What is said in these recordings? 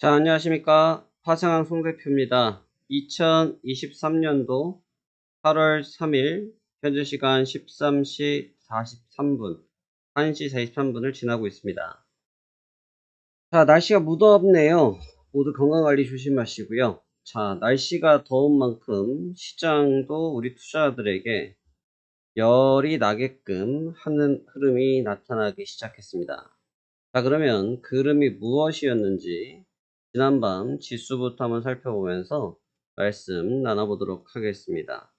자, 안녕하십니까. 화성항 송대표입니다. 2023년도 8월 3일, 현재 시간 13시 43분, 1시 43분을 지나고 있습니다. 자, 날씨가 무덥네요. 모두 건강관리 조심하시고요. 자, 날씨가 더운 만큼 시장도 우리 투자자들에게 열이 나게끔 하는 흐름이 나타나기 시작했습니다. 자, 그러면 그 흐름이 무엇이었는지 지난밤 지수부터 한번 살펴보면서 말씀 나눠보도록 하겠습니다.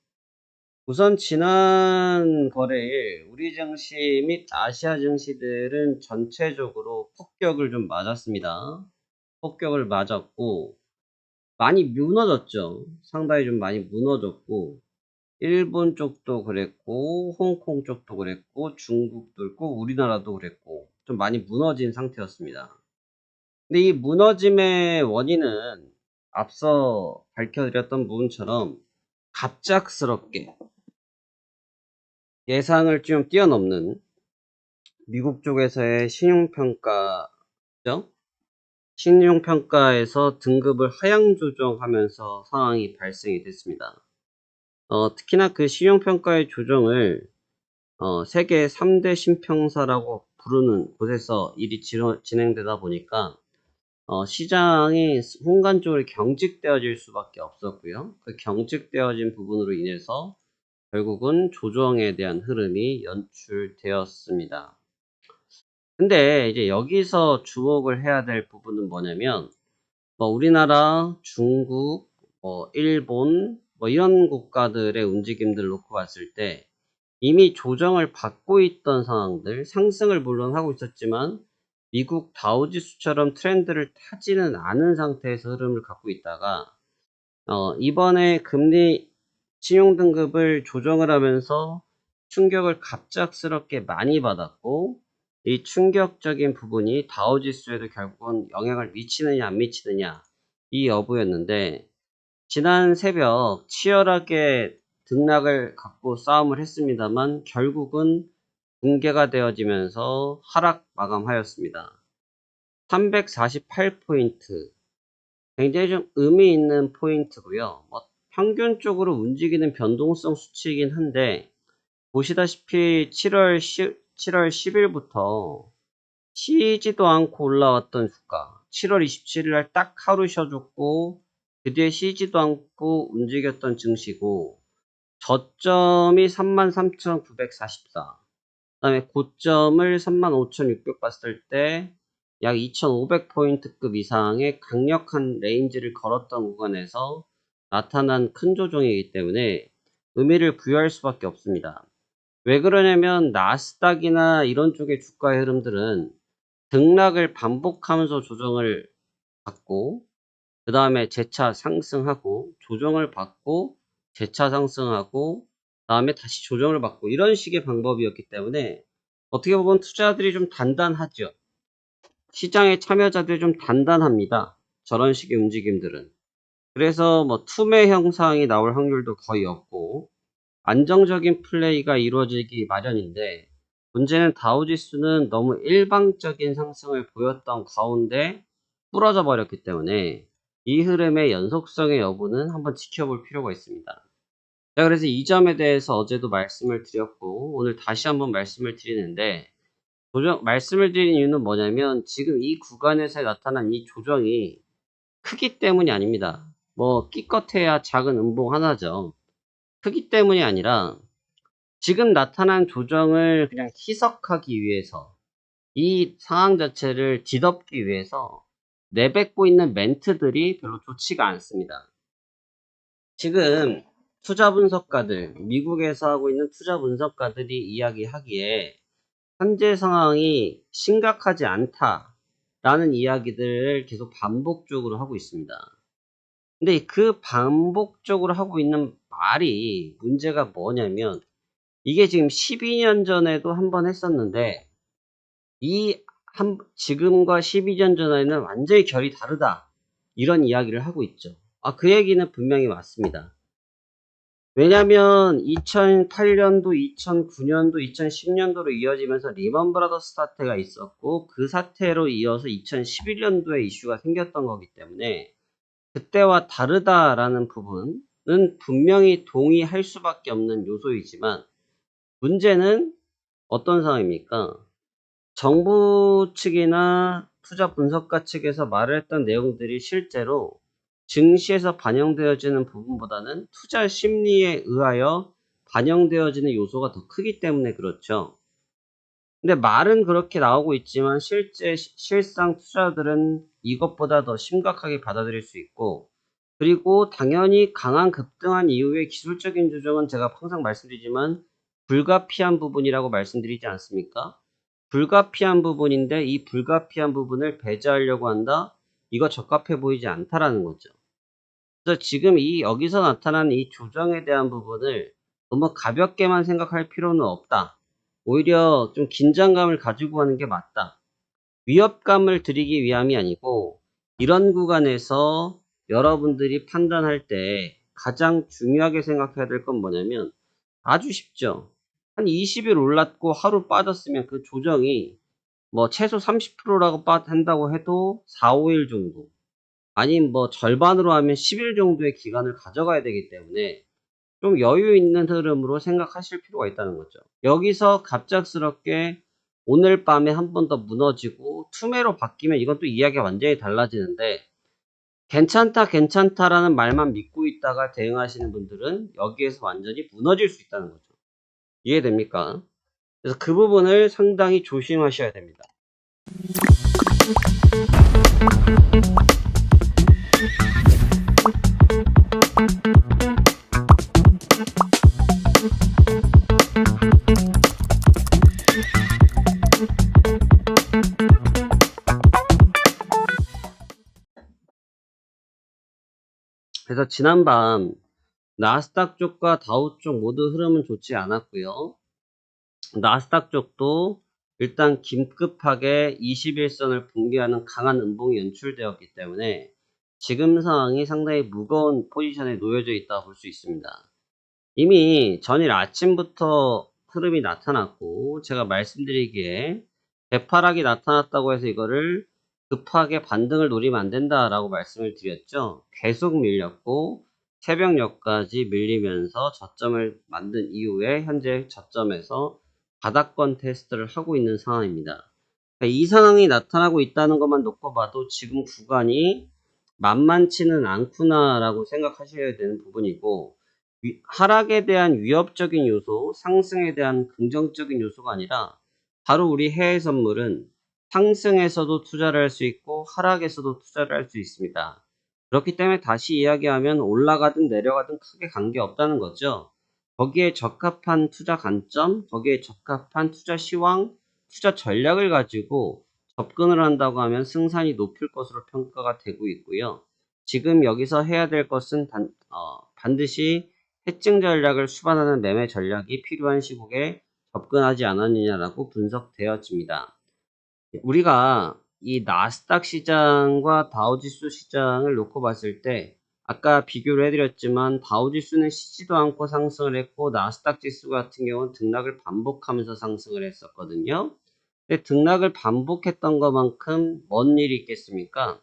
우선 지난 거래일 우리 증시 및 아시아 증시들은 전체적으로 폭격을 좀 맞았습니다. 폭격을 맞았고 많이 무너졌죠. 상당히 좀 많이 무너졌고 일본 쪽도 그랬고 홍콩 쪽도 그랬고 중국도 그랬고 우리나라도 그랬고 좀 많이 무너진 상태였습니다. 근데 이 무너짐의 원인은 앞서 밝혀드렸던 부분처럼 갑작스럽게 예상을 좀 뛰어넘는 미국 쪽에서의 신용평가죠. 신용평가에서 등급을 하향 조정하면서 상황이 발생이 됐습니다. 특히나 그 신용평가의 조정을 세계 3대 신평사라고 부르는 곳에서 일이 진행되다 보니까 시장이 순간적으로 경직되어질 수밖에 없었고요. 그 경직되어진 부분으로 인해서 결국은 조정에 대한 흐름이 연출되었습니다. 근데 이제 여기서 주목을 해야 될 부분은 뭐냐면 우리나라, 중국, 일본 이런 국가들의 움직임들을 놓고 봤을 때 이미 조정을 받고 있던 상황들, 상승을 물론 하고 있었지만 미국 다우지수처럼 트렌드를 타지는 않은 상태에서 흐름을 갖고 있다가 이번에 금리 신용등급을 조정을 하면서 충격을 갑작스럽게 많이 받았고 이 충격적인 부분이 다우지수에도 결국은 영향을 미치느냐 안 미치느냐 이 여부였는데 지난 새벽 치열하게 등락을 갖고 싸움을 했습니다만 결국은 붕괴가 되어지면서 하락 마감하였습니다. 348포인트 굉장히 좀 의미 있는 포인트고요. 평균적으로 움직이는 변동성 수치이긴 한데 보시다시피 7월 10일부터 쉬지도 않고 올라왔던 주가 7월 27일 날 딱 하루 쉬어줬고 그 뒤에 쉬지도 않고 움직였던 증시고 저점이 33,944 그 다음에 고점을 35,600 봤을 때 약 2,500포인트급 이상의 강력한 레인지를 걸었던 구간에서 나타난 큰 조정이기 때문에 의미를 부여할 수밖에 없습니다. 왜 그러냐면 나스닥이나 이런 쪽의 주가의 흐름들은 등락을 반복하면서 조정을 받고 그 다음에 재차 상승하고 조정을 받고 재차 상승하고 다음에 다시 조정을 받고 이런 식의 방법이었기 때문에 어떻게 보면 투자자들이 좀 단단하죠. 시장의 참여자들이 좀 단단합니다. 저런 식의 움직임들은. 그래서 투매 형상이 나올 확률도 거의 없고 안정적인 플레이가 이루어지기 마련인데 문제는 다우지수는 너무 일방적인 상승을 보였던 가운데 부러져 버렸기 때문에 이 흐름의 연속성의 여부는 한번 지켜볼 필요가 있습니다. 자, 그래서 이 점에 대해서 어제도 말씀을 드렸고 오늘 다시 한번 말씀을 드리는데 말씀을 드린 이유는 뭐냐면 지금 이 구간에서 나타난 이 조정이 크기 때문이 아닙니다. 기껏해야 작은 음봉 하나죠. 크기 때문이 아니라 지금 나타난 조정을 그냥 희석하기 위해서 이 상황 자체를 뒤덮기 위해서 내뱉고 있는 멘트들이 별로 좋지가 않습니다. 지금 투자 분석가들, 미국에서 하고 있는 투자 분석가들이 이야기하기에 현재 상황이 심각하지 않다라는 이야기들을 계속 반복적으로 하고 있습니다. 근데 그 반복적으로 하고 있는 말이 문제가 뭐냐면 이게 지금 12년 전에도 한번 했었는데 지금과 12년 전에는 완전히 결이 다르다 이런 이야기를 하고 있죠. 그 얘기는 분명히 맞습니다. 왜냐면 2008년도, 2009년도, 2010년도로 이어지면서 리먼 브라더스 사태가 있었고 그 사태로 이어서 2011년도에 이슈가 생겼던 거기 때문에 그때와 다르다라는 부분은 분명히 동의할 수밖에 없는 요소이지만 문제는 어떤 상황입니까? 정부 측이나 투자 분석가 측에서 말을 했던 내용들이 실제로 증시에서 반영되어지는 부분보다는 투자 심리에 의하여 반영되어지는 요소가 더 크기 때문에 그렇죠. 근데 말은 그렇게 나오고 있지만 실상 투자들은 이것보다 더 심각하게 받아들일 수 있고, 그리고 당연히 강한 급등한 이후에 기술적인 조정은 제가 항상 말씀드리지만 불가피한 부분이라고 말씀드리지 않습니까? 불가피한 부분인데 이 불가피한 부분을 배제하려고 한다? 이거 적합해 보이지 않다라는 거죠. 그래서 지금 여기서 나타난 이 조정에 대한 부분을 너무 가볍게만 생각할 필요는 없다. 오히려 좀 긴장감을 가지고 가는 게 맞다. 위협감을 드리기 위함이 아니고 이런 구간에서 여러분들이 판단할 때 가장 중요하게 생각해야 될 건 뭐냐면 아주 쉽죠. 한 20일 올랐고 하루 빠졌으면 그 조정이 뭐 최소 30%라고 한다고 해도 4, 5일 정도 아니면 뭐 절반으로 하면 10일 정도의 기간을 가져가야 되기 때문에 좀 여유 있는 흐름으로 생각하실 필요가 있다는 거죠. 여기서 갑작스럽게 오늘 밤에 한 번 더 무너지고 투매로 바뀌면 이건 또 이야기가 완전히 달라지는데 괜찮다 괜찮다라는 말만 믿고 있다가 대응하시는 분들은 여기에서 완전히 무너질 수 있다는 거죠. 이해됩니까? 그래서 그 부분을 상당히 조심하셔야 됩니다. 그래서 지난밤 나스닥 쪽과 다우 쪽 모두 흐름은 좋지 않았고요. 나스닥 쪽도 일단 긴급하게 21선을 붕괴하는 강한 음봉이 연출되었기 때문에 지금 상황이 상당히 무거운 포지션에 놓여져 있다고 볼 수 있습니다. 이미 전일 아침부터 흐름이 나타났고 제가 말씀드리기에 대파락이 나타났다고 해서 이거를 급하게 반등을 노리면 안 된다라고 말씀을 드렸죠. 계속 밀렸고 새벽녘까지 밀리면서 저점을 만든 이후에 현재 저점에서 바닥권 테스트를 하고 있는 상황입니다. 그러니까 이 상황이 나타나고 있다는 것만 놓고 봐도 지금 구간이 만만치는 않구나라고 생각하셔야 되는 부분이고 하락에 대한 위협적인 요소, 상승에 대한 긍정적인 요소가 아니라 바로 우리 해외 선물은 상승에서도 투자를 할 수 있고 하락에서도 투자를 할 수 있습니다. 그렇기 때문에 다시 이야기하면 올라가든 내려가든 크게 관계없다는 거죠. 거기에 적합한 투자 관점, 거기에 적합한 투자 시황, 투자 전략을 가지고 접근을 한다고 하면 승산이 높을 것으로 평가가 되고 있고요. 지금 여기서 해야 될 것은 반드시 해증 전략을 수반하는 매매 전략이 필요한 시국에 접근하지 않았느냐라고 분석되어집니다. 우리가 이 나스닥 시장과 다우지수 시장을 놓고 봤을 때 아까 비교를 해드렸지만 다우지수는 쉬지도 않고 상승을 했고 나스닥 지수 같은 경우는 등락을 반복하면서 상승을 했었거든요. 근데 등락을 반복했던 것만큼 뭔 일이 있겠습니까?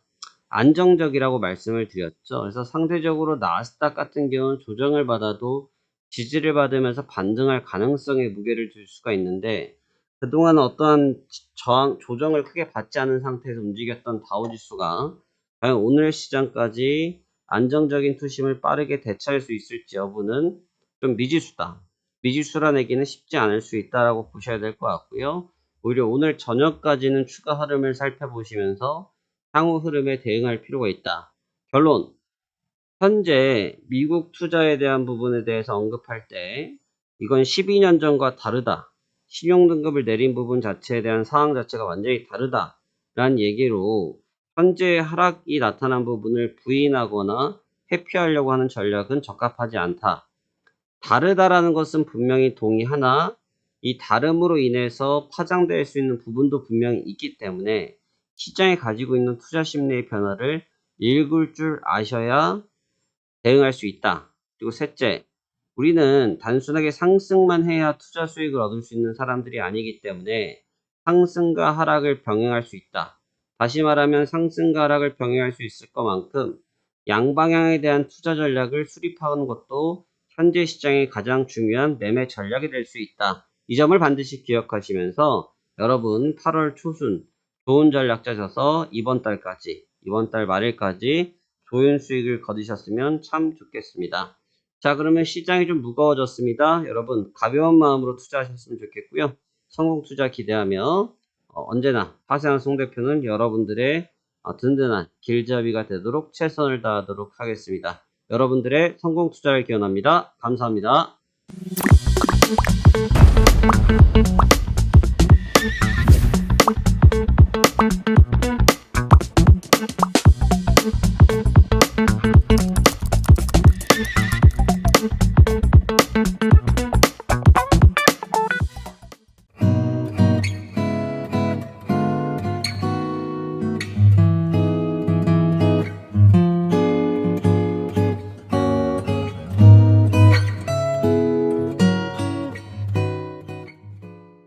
안정적이라고 말씀을 드렸죠. 그래서 상대적으로 나스닥 같은 경우는 조정을 받아도 지지를 받으면서 반등할 가능성에 무게를 둘 수가 있는데 그동안 어떠한 조정을 크게 받지 않은 상태에서 움직였던 다우지수가 과연 오늘 시장까지 안정적인 투심을 빠르게 되찾을 수 있을지 여부는 좀 미지수다. 미지수라내기는 쉽지 않을 수 있다라고 보셔야 될 것 같고요. 오히려 오늘 저녁까지는 추가 흐름을 살펴보시면서 향후 흐름에 대응할 필요가 있다. 결론. 현재 미국 투자에 대한 부분에 대해서 언급할 때 이건 12년 전과 다르다. 신용등급을 내린 부분 자체에 대한 상황 자체가 완전히 다르다. 라는 얘기로 현재 하락이 나타난 부분을 부인하거나 회피하려고 하는 전략은 적합하지 않다. 다르다라는 것은 분명히 동의하나 이 다름으로 인해서 파장될 수 있는 부분도 분명히 있기 때문에 시장이 가지고 있는 투자 심리의 변화를 읽을 줄 아셔야 대응할 수 있다. 그리고 셋째, 우리는 단순하게 상승만 해야 투자 수익을 얻을 수 있는 사람들이 아니기 때문에 상승과 하락을 병행할 수 있다. 다시 말하면 상승과 하락을 병행할 수 있을 것만큼 양방향에 대한 투자 전략을 수립하는 것도 현재 시장의 가장 중요한 매매 전략이 될 수 있다. 이 점을 반드시 기억하시면서 여러분 8월 초순 좋은 전략 짜셔서 이번 달 말일까지 좋은 수익을 거두셨으면 참 좋겠습니다. 자, 그러면 시장이 좀 무거워졌습니다. 여러분 가벼운 마음으로 투자하셨으면 좋겠고요. 성공 투자 기대하며 언제나 화세한 송 대표는 여러분들의 든든한 길잡이가 되도록 최선을 다하도록 하겠습니다. 여러분들의 성공 투자를 기원합니다. 감사합니다.